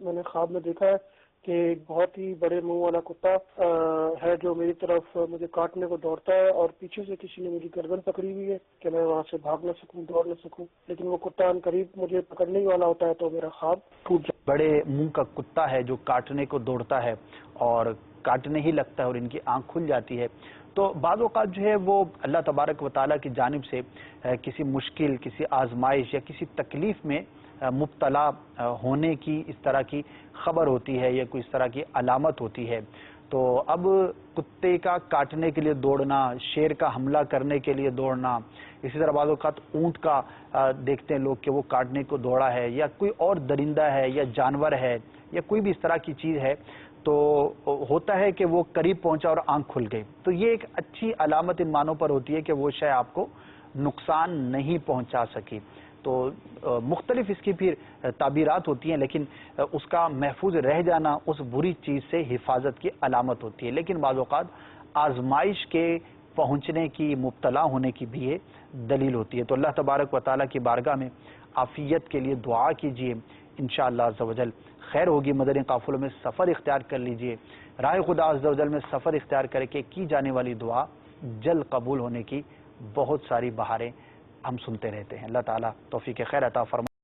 میں نے خواب میں دیکھا ہے کہ ایک بہت ہی بڑے منہ والا کتا ہے جو میری طرف مجھے کاٹنے کو دوڑتا ہے، اور پیچھے سے کسی نے میری گردن پکڑی ہوئی ہے کہ میں وہاں سے بھاگ نہ سکوں، دوڑ نہ سکوں، لیکن وہ کتا ان قریب مجھے پکڑنے ہی والا ہوتا ہے تو میرا خواب ٹوٹ جاتا ہے۔ بڑے منہ کا کتا ہے جو کاٹنے کو دوڑتا ہے اور کاٹنے ہی لگتا ہے اور ان کی آنکھ کھل جاتی ہے۔ تو بعض اوقات جو ہے وہ اللہ تبارک و تعالیٰ کی جانب سے کسی مشکل، کسی آزمائش یا کسی تکلیف میں مبتلا ہونے کی اس طرح کی خبر ہوتی ہے یا کوئی اس طرح کی علامت ہوتی ہے۔ تو اب کتے کا کاٹنے کے لیے دوڑنا، شیر کا حملہ کرنے کے لیے دوڑنا، اسی طرح بعض اوقات اونٹ کا دیکھتے ہیں لوگ کہ وہ کاٹنے کو دوڑا ہے، یا کوئی اور درندہ ہے یا جانور ہے یا کوئی بھی اس طرح کی چیز ہے، تو ہوتا ہے کہ وہ قریب پہنچا اور آنکھ کھل گئی، تو یہ ایک اچھی علامت ان معنوں پر ہوتی ہے کہ وہ شے آپ کو نقصان نہیں پہنچا سکی۔ تو مختلف اس کی پھر تعبیرات ہوتی ہیں، لیکن اس کا محفوظ رہ جانا اس بری چیز سے حفاظت کی علامت ہوتی ہے۔ لیکن بعض اوقات آزمائش کے پہنچنے کی، مبتلا ہونے کی بھی یہ دلیل ہوتی ہے۔ تو اللہ تبارک و تعالیٰ کی بارگاہ میں عافیت کے لیے دعا کیجیے، انشاءاللہ عز و جل خیر ہوگی۔ مدنی قافلوں میں سفر اختیار کر لیجیے، راہ خدا عز و جل میں سفر اختیار کر کے کی جانے والی دعا جلد قبول ہونے کی بہت ساری بہاریں ہم سنتے رہتے ہیں۔ اللہ تعالیٰ توفیق خیر عطا فرمائے۔